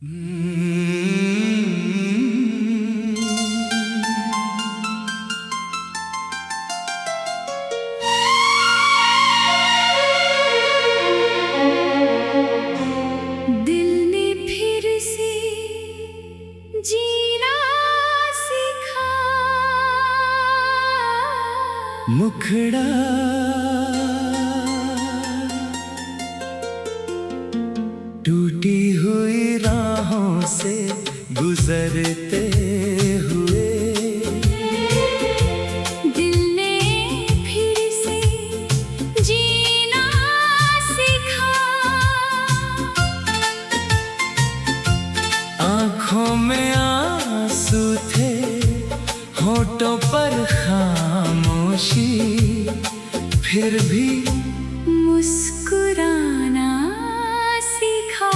दिल ने फिर से जीना सीखा, मुखड़ा टूटी हुई राहों से गुजरते हुए, दिल ने फिर से जीना सीखा। आँखों में आंसू थे, होठों पर खामोशी, फिर भी मुस्कुराना सीखा।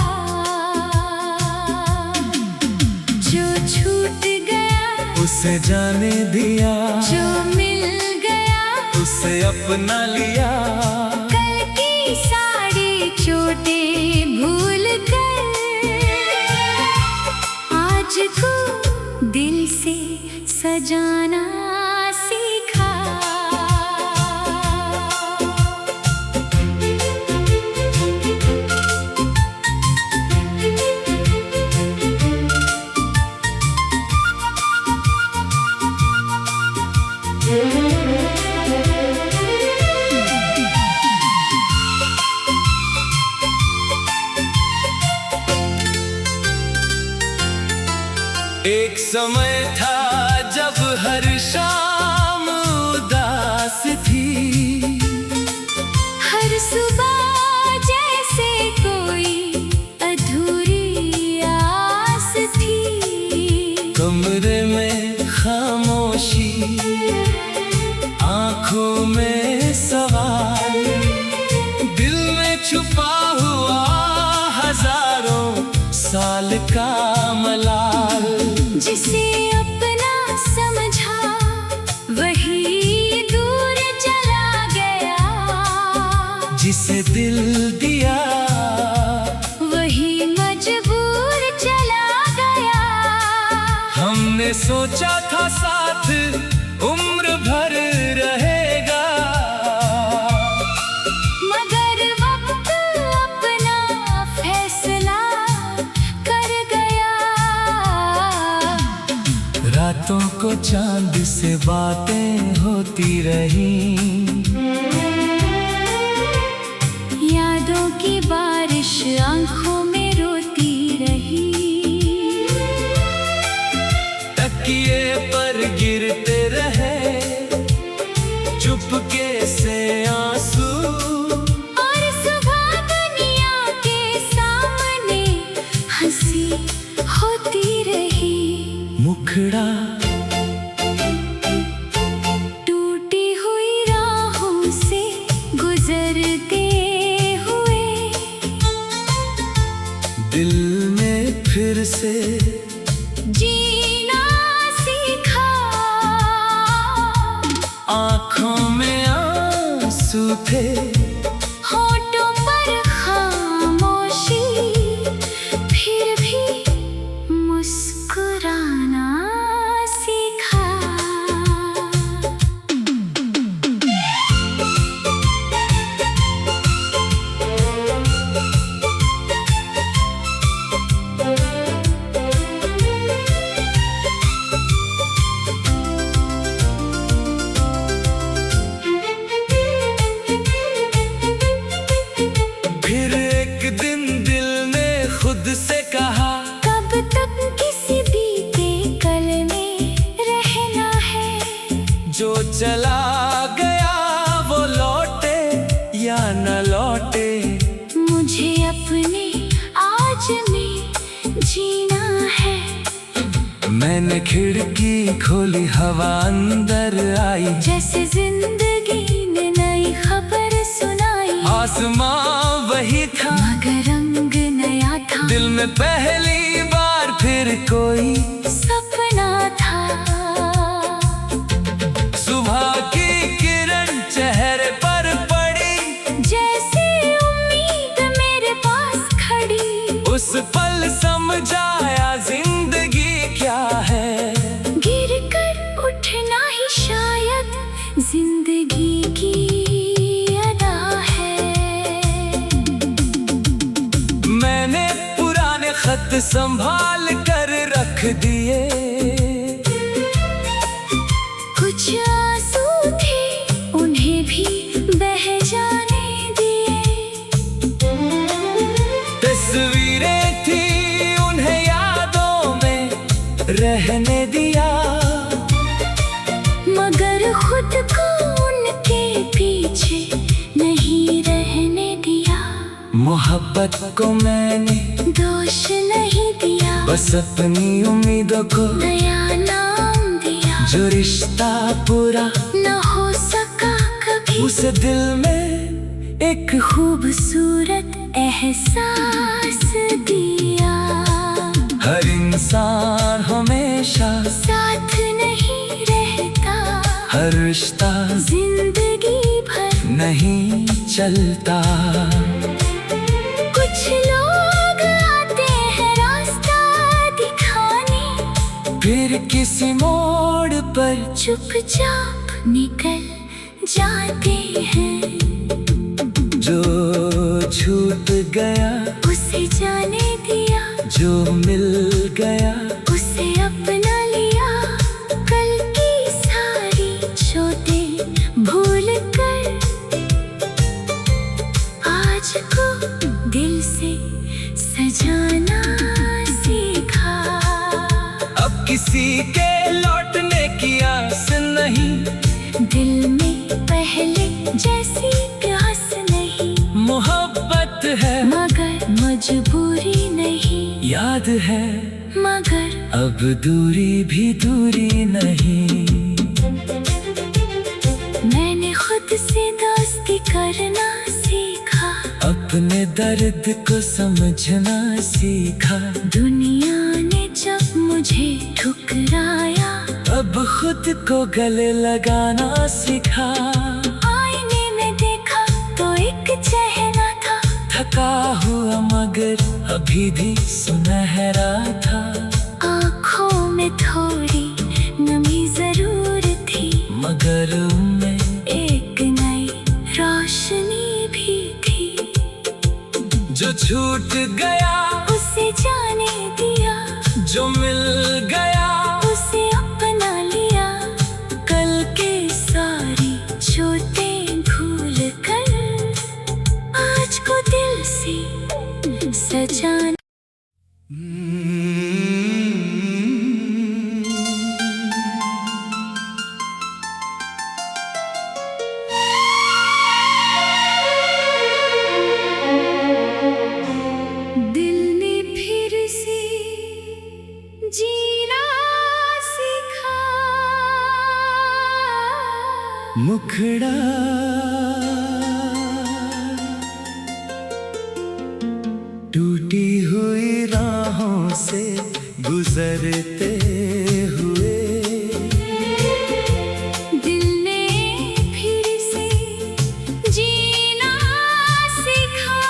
जो छूट गया उसे जाने दिया, जो मिल गया उसे अपना लिया। कल की सारी चोटें भूल कर आज को दिल से सजाना सीखा। एक समय था जब हर शाम उदास थी, हर सुबह जैसे कोई अधूरी आस थी। कमरे में खामोशी, आंखों में सवाल, दिल में छुपा हुआ हजारों साल का मलाल। जिसे अपना समझा वही दूर चला गया, जिसे दिल दिया वही मजबूर चला गया। हमने सोचा था साथ उम्र भर रहेगा, मगर वक्त अपना फैसला कर गया। रातों को चांद से बातें होती रही, यादों की बारिश आंखों में रोती रही। तकिए पर गिरते रहे चुपके से आंसू, और सुबह दुनिया के सामने हंसी होती रही। मुखड़ा टूटी हुई राहों से गुजरते हुए, दिल ने फिर से जीना सीखा। आँखों में आंसू थे, होठों पर खामोशी, फिर भी मुस्कुराना सीखा। फिर एक दिन दिल ने खुद से कहा, कब तक किसी बीते कल में रहना है। जो चला गया वो लौटे या न लौटे, मुझे अपने आज में जीना है। मैंने खिड़की खोली, हवा अंदर आई, जैसे जिंदगी ने नई खबर सुनाई। आसमां वही था मगर रंग नया था, दिल में पहली बार फिर कोई सपना था। सुबह की किरण चेहरे पर पड़ी, जैसे उम्मीद मेरे पास खड़ी। उस पल कल समझाया जिंदगी क्या है। गिर कर उठना ही शायद जिंदगी की अदा है। मैंने पुराने खत संभाल कर रख दिए, कुछ आंसू थे उन्हें भी बह जाने दिए। तस्वीरें थी उन्हें यादों में रहने दिया, मगर खुद को उनके पीछे नहीं रहने दिया। मोहब्बत को मैंने दोष नहीं दिया, बस अपनी उम्मीदों को नया नाम दिया। जो रिश्ता पूरा न हो सका कभी, उसे दिल में एक खूबसूरत एहसास दिया। हर इंसान हमेशा साथ नहीं रहता, हर रिश्ता जिंदगी भर नहीं चलता। कुछ लोग आते हैं रास्ता दिखाने, फिर किसी मोड़ पर चुपचाप निकल जाते हैं। जो छूट गया उसे जाने दिया, जो मिल गया उसे अपना लिया। कल की सारी चोटें भूल कर आज को दिल से सजाना सीखा। अब किसी के लौटने की आस नहीं, दिल में पहले जैसी प्यास नहीं। मोहब्बत है मगर मजबूरी नहीं, याद है मगर अब दूरी भी दूरी नहीं। मैंने खुद से दोस्ती करना सीखा, अपने दर्द को समझना सीखा। दुनिया ने जब मुझे ठुकराया, अब खुद को गले लगाना सीखा। आईने में देखा तो एक चेहरा था, थका हुआ मगर अभी भी सुनहरा था। आँखों में थोड़ी नमी जरूर थी, मगर उनमें एक नई रोशनी भी थी। जो छूट गया उसे जाने दिया, जो मिल गया उसे अपना लिया। कल के सारी चोटें भूल कर आज को दिल से सजाना। दिल ने फिर से जीना सीखा, मुखड़ा टूटी हुई राहों से गुजरते हुए। दिल ने फिर से जीना सीखा।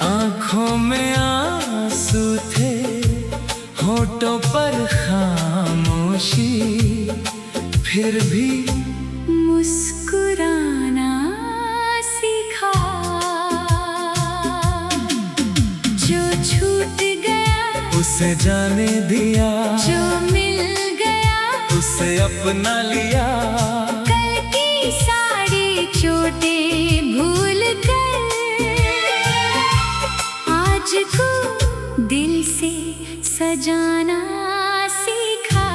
आँखों में आंसू थे, होठों पर खामोशी, फिर भी मुस्कुराना सीखा। जो छूट गया उसे जाने दिया, जो मिल गया उसे अपना लिया। कल की सारी चोटें भूल कर आज को दिल से सजाना सीखा।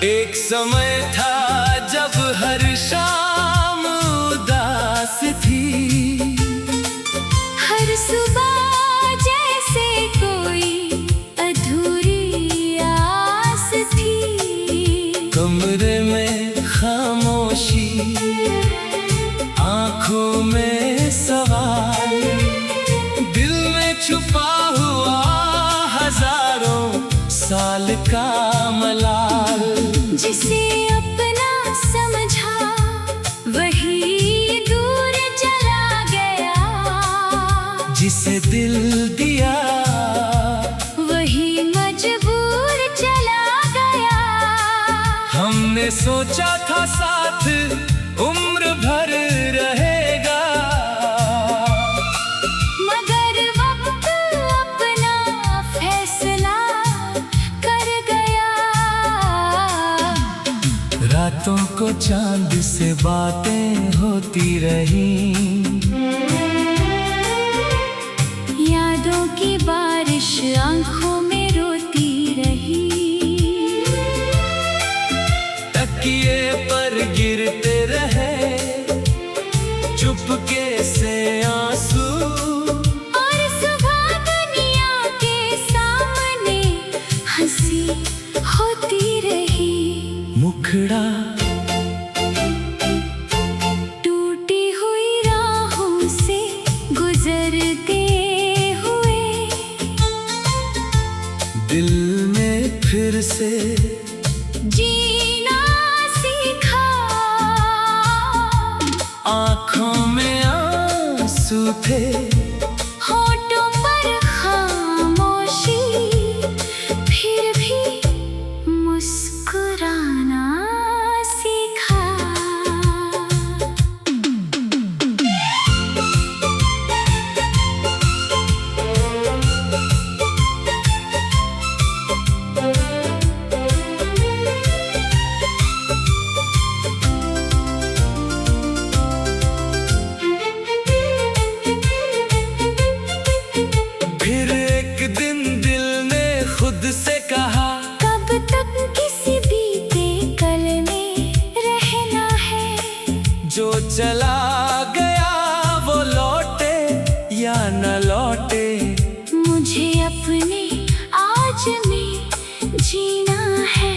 एक समय था जब हर शाम उदास थी, हर सुबह जैसे कोई अधूरी कमरे में खामोशी, आंखों में सवाल, दिल में छुपा हुआ हजारों साल का मलाल। जिसे अपना समझा वही दूर चला गया, जिसे दिल दिया वही मजबूर चला गया। हमने सोचा था साथ उम्र भर रहेगा, मगर वक्त अपना फैसला कर गया। रातों को चांद से बातें होती रही, यादों की बारिश आंखों में रोती रही। तकिए पर गिरते रहे चुपके से आंसू, और सुबह दुनिया के सामने हंसी होती रही। मुखड़ा टूटी हुई राहों से गुजरते हुए, दिल में फिर से जीना सीखा। आँखों में आंसू थे, होठों पर खामोशी, फिर भी मुस्कुराना सीखा। फिर एक दिन दिल ने खुद से कहा, कब तक किसी बीते कल में रहना है। जो चला गया वो लौटे या न लौटे, मुझे अपने आज में जीना है।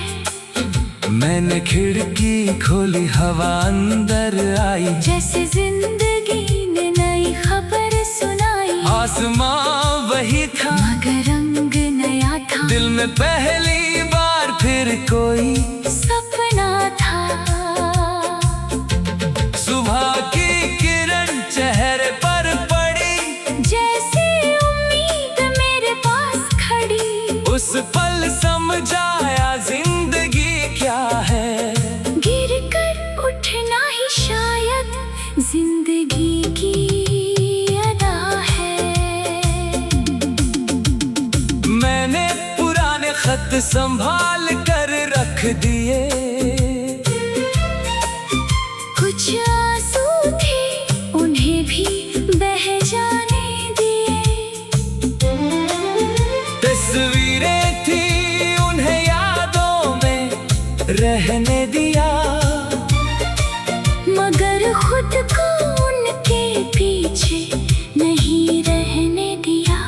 मैंने खिड़की खोली, हवा अंदर आई, जैसे जिंदगी ने नई खबर सुनाई। आसमां वही था मगर रंग नया था, दिल में पहली बार फिर कोई सपना था। सुबह की किरण चेहरे पर पड़ी, जैसे उम्मीद मेरे पास खड़ी। उस पल समझाया जिंदगी क्या है। गिर कर उठना ही शायद जिंदगी की अदा है। मैंने पुराने खत संभाल कर रख दिए, कुछ आंसू थे उन्हें भी बह जाने दिए। तस्वीरें थी उन्हें यादों में रहने दिया, मगर खुद को उनके पीछे नहीं रहने दिया।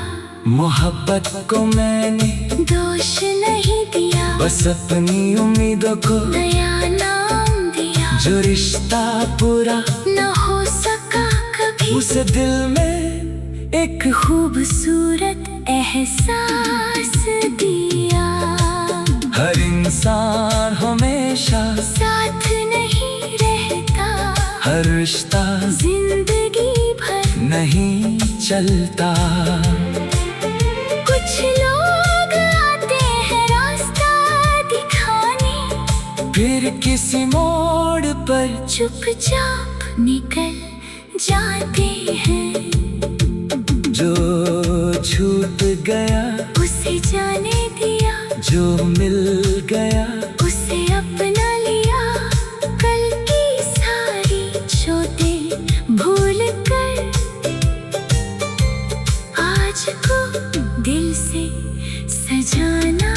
मोहब्बत को मैंने दोष नहीं दिया, बस अपनी उम्मीदों को नया नाम दिया। जो रिश्ता पूरा न हो सका कभी, उसे दिल में एक खूबसूरत एहसास दिया। हर इंसान हमेशा साथ नहीं रहता, हर रिश्ता जिंदगी भर नहीं चलता। कुछ लोग आते हैं रास्ता दिखाने, फिर किसी मोड़ पर चुपचाप निकल जाते हैं। जो छूट गया उसे जाने दिया, जो मिल गया उसे अपना लिया। कल की सारी चोटें भूल कर आज को दिल से सजाना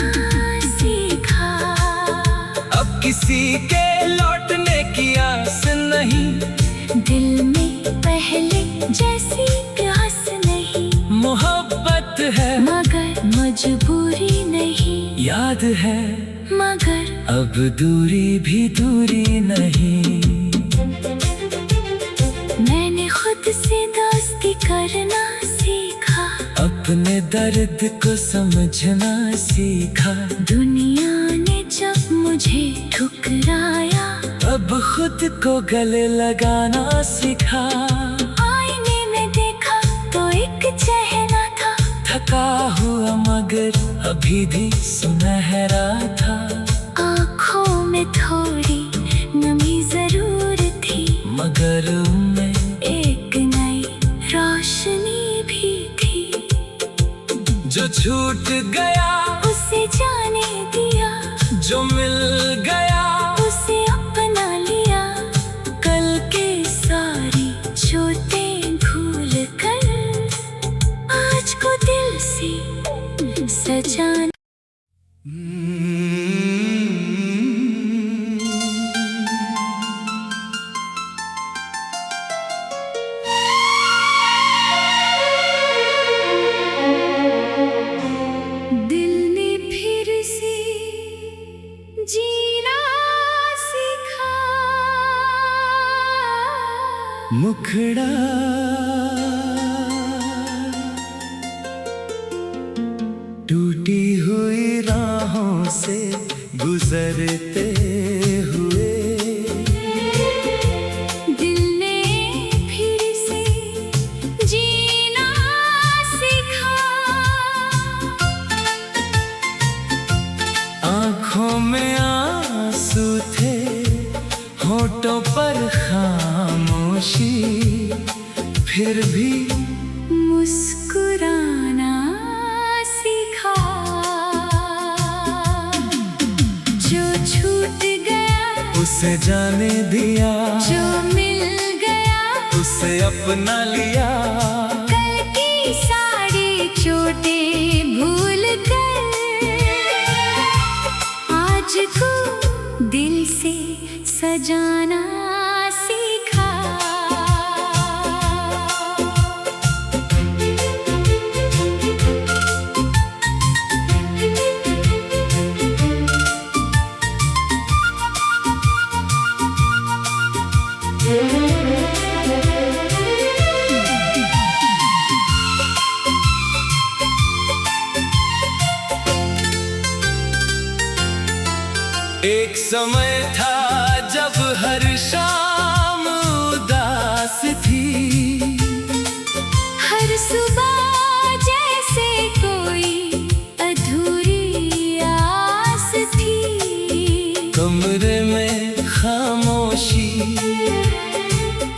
सीखा। अब किसी के लौटने की आस नहीं, दिल में पहले जैसी प्यास नहीं। मोहब्बत है मगर मजबूरी नहीं। याद है मगर अब दूरी भी दूरी नहीं। मैंने खुद से दोस्ती करना सीखा, अपने दर्द को समझना सीखा। दुनिया ने जब मुझे ठुकराया, अब खुद को गले लगाना सीखा। आईने में देखा तो एक चेहरा था, थका हुआ मगर अभी भी सुनहरा था। आँखों में थोड़ी नमी जरूर थी, मगर में एक नई रोशनी भी थी। जो छूट गया उसे जाने दिया, जो मिल गया उसे अपना लिया। कल के सारी चोटें भूल कर आज को दिल से सजाना। दिल ने फिर से जीना सीखा, मुखड़ा टूटी हुई राहों से गुजरते हुए। दिल ने फिर से जीना सीखा। आँखों में आंसू थे, होठों पर खामोशी, फिर भी मुस्कुराना सीखा। जो छूट गया उसे जाने दिया, जो मिल गया उसे अपना लिया। कल की सारी चोटें भूल कर आज को दिल से सजाना सीखा। एक समय था जब हर शाम उदास थी, हर सुबह जैसे कोई अधूरी आस थी। कमरे में खामोशी,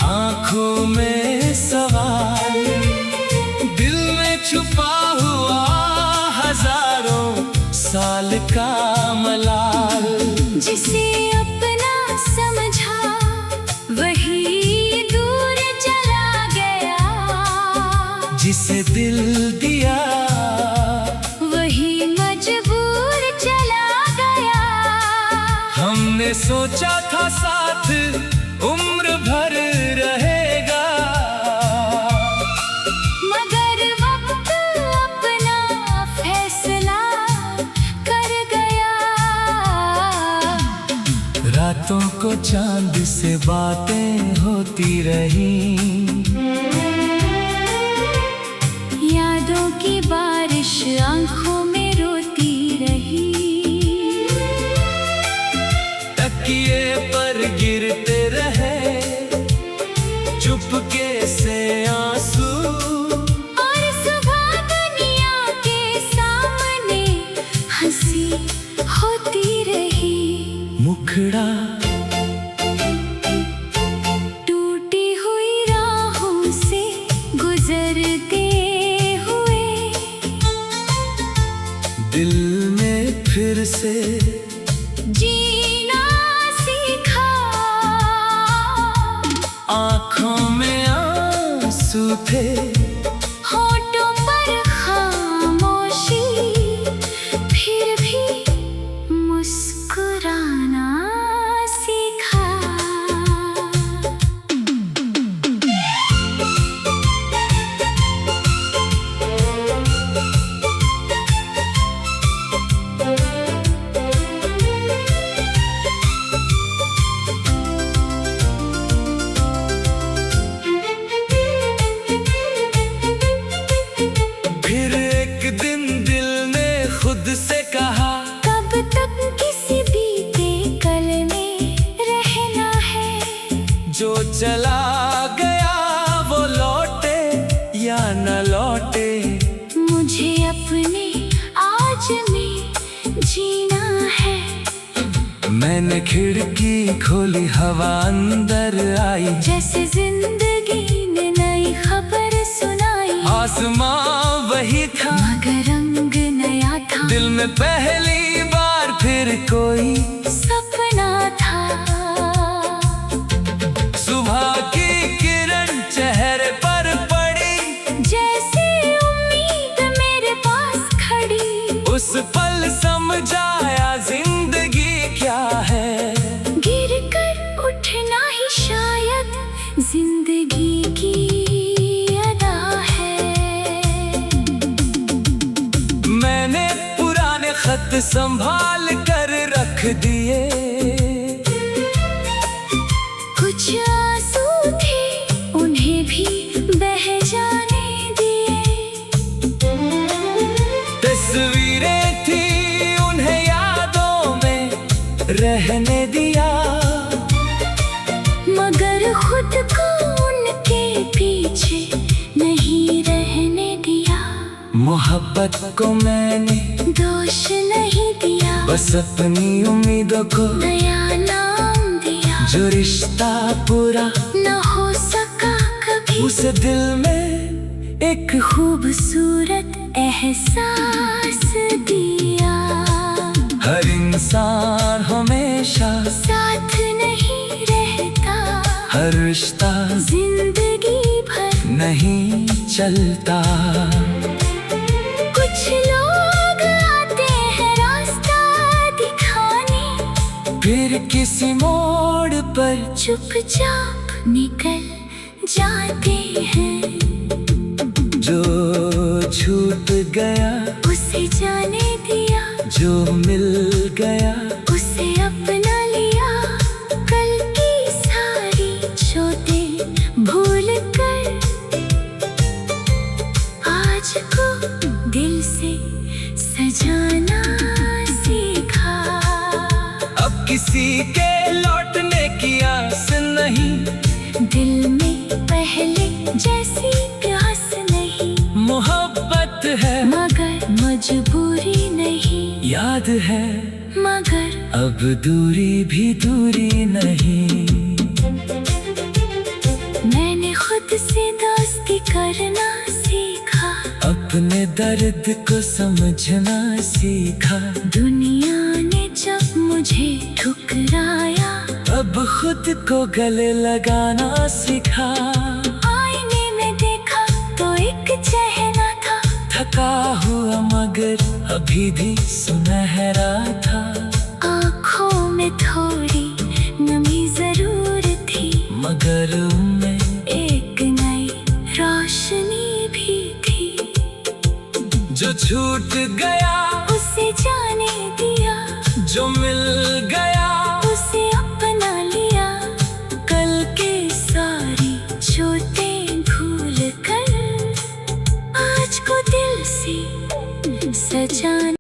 आंखों में सवाल, दिल में छुपा हुआ हजारों साल का मलाल। जिसे अपना समझा वही दूर चला गया, जिसे दिल दिया वही मजबूर चला गया। हमने सोचा था साथ उम्र भर रहेगा, मगर वक्त अपना फैसला कर गया। रातों को चांद से बातें होती रही, यादों की बारिश आंखों में रोती रही। तकिए पर गिरते रहे चुपके से आंसू, और सुबह दुनिया के सामने हंसी होती रही। मुखड़ा टूटी हुई राहों से गुजरते हुए, दिल ने फिर से जीना सीखा। आँखों में आंसू थे, होठों पर खामोशी, फिर भी मुस्कुराना सीखा। तक किसी बीते कल में रहना है। जो चला गया वो लौटे या न लौटे, मुझे अपने आज में जीना है। मैंने खिड़की खोली, हवा अंदर आई, जैसे जिंदगी ने नई खबर सुनाई। आसमां वही था मगर रंग नया था, दिल में पहली बार फिर कोई सपना था। सुबह की किरण चेहरे पर पड़ी, जैसे उम्मीद मेरे पास खड़ी। उस पल समझाया जिंदगी क्या है। गिर कर उठना ही शायद जिंदगी की अदा है। मैंने पुराने खत संभाल कर रख दिए, कुछ आंसू थे उन्हें भी बह जाने दिए। तस्वीरें थी उन्हें यादों में रहने दिया, मगर खुद को उनके पीछे नहीं रहने दिया। मोहब्बत को मैंने दोष नहीं दिया, बस अपनी उम्मीदों को नया नाम दिया। जो रिश्ता पूरा न हो सका कभी, उसे दिल में एक खूबसूरत एहसास दिया। हर इंसान हमेशा साथ नहीं रहता, हर रिश्ता जिंदगी भर नहीं चलता। कुछ लोग आते हैं रास्ता दिखाने, फिर किसी मोड़ पर चुपचाप निकल जाते हैं। जो छूट गया उसे जाने दिया, जो मिल गया उसे अपना लिया। कल की सारी चोटें भूल कर आज को दिल से सजाना सीखा। अब किसी के लौटने की आस नहीं, दिल में पहले जैसी प्यास नहीं। मोहब्बत है मगर मजबूरी नहीं, याद है मगर अब दूरी भी दूरी नहीं। मैंने खुद से दोस्ती करना सीखा, अपने दर्द को समझना सीखा। दुनिया ने जब मुझे ठुकराया, अब खुद को गले लगाना सीखा। आईने में देखा तो एक चेहरा था, थका हुआ मगर अभी भी सुनहरा था। आँखों में थोड़ी नमी जरूर थी, मगर उनमें एक नई रोशनी भी थी। जो छूट गया उसे जाने दिया, जो मिल गया उसे अपना लिया। कल के सारी चोटें भूल कर आज को दिल से सजाना।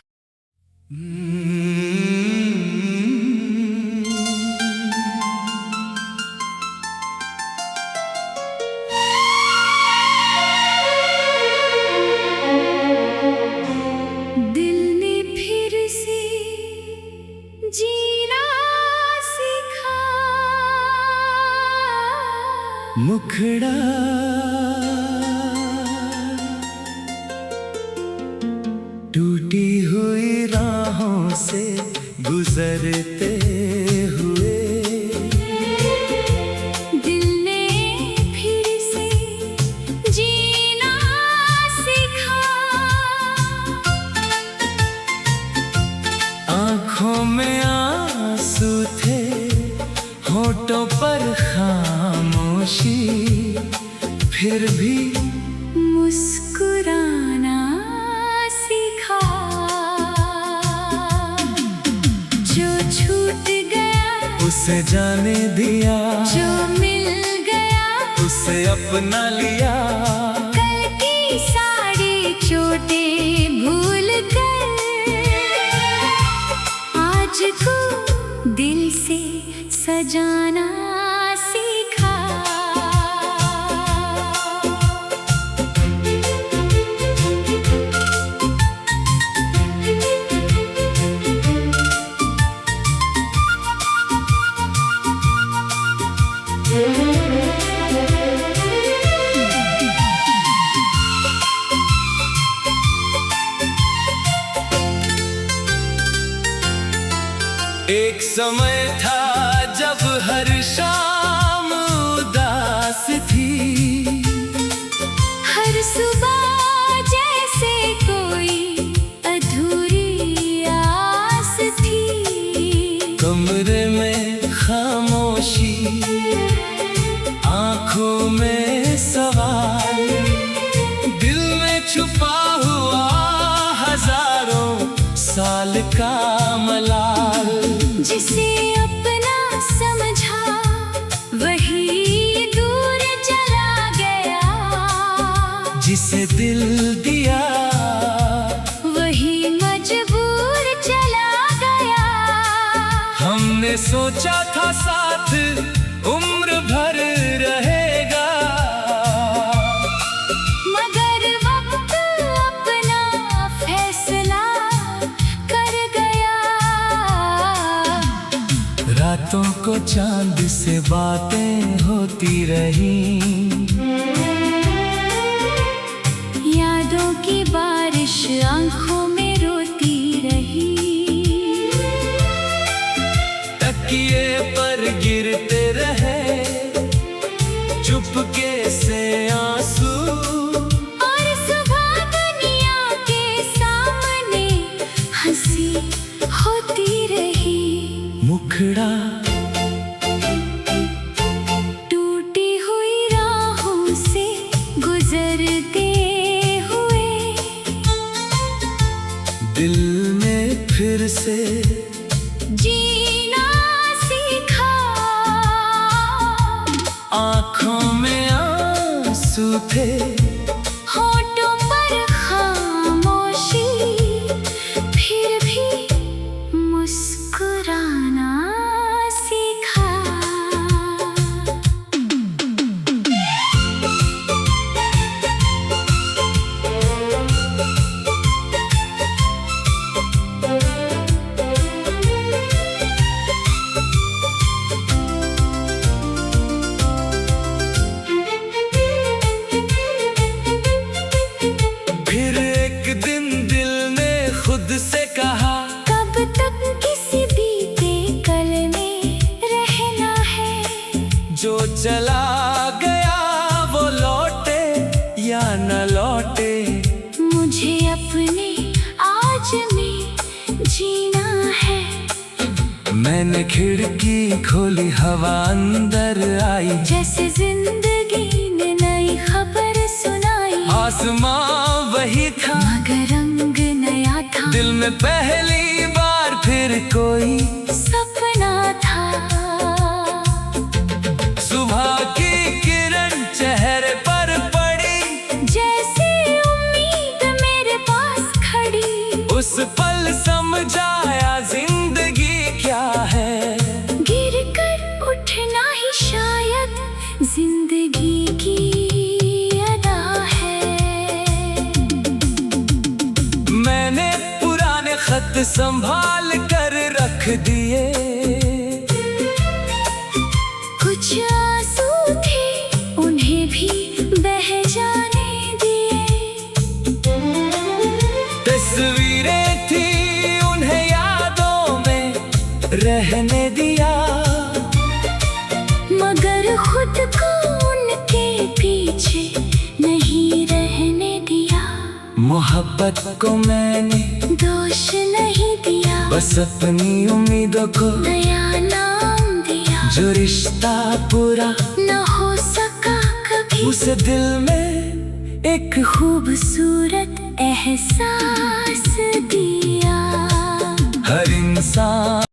दिल ने फिर से जीना सीखा। मुखड़ा टूटी हुई राहों से गुजरते हुए, दिल ने फिर से जीना सीखा। आँखों में आंसू थे, होठों पर खामोशी, फिर भी मुस्कुराना सीखा। जो छूट गया उसे जाने दिया, जो मिल गया उसे अपना लिया। कल की सारी चोटें भूल कर सजाना सीखा। एक समय था जब हर शाम उदास थी, हर सुबह जैसे कोई अधूरी आस थी। कमरे में खामोशी, आंखों में सवाल, दिल में छुपा हुआ हजारों साल का मलाल। जिसे अपना समझा वही दूर चला गया, जिसे दिल दिया वही मजबूर चला गया। हमने सोचा था साथ उम्र भर रहेगा, मगर वक्त अपना फैसला कर गया। रातों को चांद से बातें होती रही, यादों की बारिश आंखों में रोती रही। तकिए पर गिरते रहे चुपके से आंसू, और सुबह दुनिया के सामने हंसी होती रही। मुखड़ा टूटी हुई राहों से गुजरते हुए, दिल ने फिर से जीना सीखा। आंखों में आंसू थे, होठों पर खामोशी, फिर भी मुस्कुराना सीखा। फिर एक दिन दिल ने खुद से कहा, कब तक किसी बीते कल में रहना है। जो चला गया वो लौटे या न लौटे, मुझे अपने आज में जीना है। मैंने खिड़की खोली, हवा अंदर आई, जैसे जिंदगी ने नई खबर सुनाई। आसमां वही था मगर रंग नया था, दिल में पहली बार फिर कोई सपना था। सुबह की किरण चेहरे पर पड़ी, जैसे उम्मीद मेरे पास खड़ी। उस पल समझाया जिंदगी क्या है। गिर कर उठना ही शायद जिंदगी की अदा है। मैंने पुराने खत संभाल कर रख दिए, कुछ आंसू थे उन्हें भी बह जाने दिए। तस्वीरें थी उन्हें यादों में रहने दिया, मगर खुद को उनके पीछे नहीं रहने दिया। मोहब्बत को मैंने दोष नहीं दिया, बस अपनी उम्मीदों को नया नाम दिया। जो रिश्ता पूरा न हो सका कभी, उसे दिल में एक खूबसूरत एहसास दिया। हर इंसान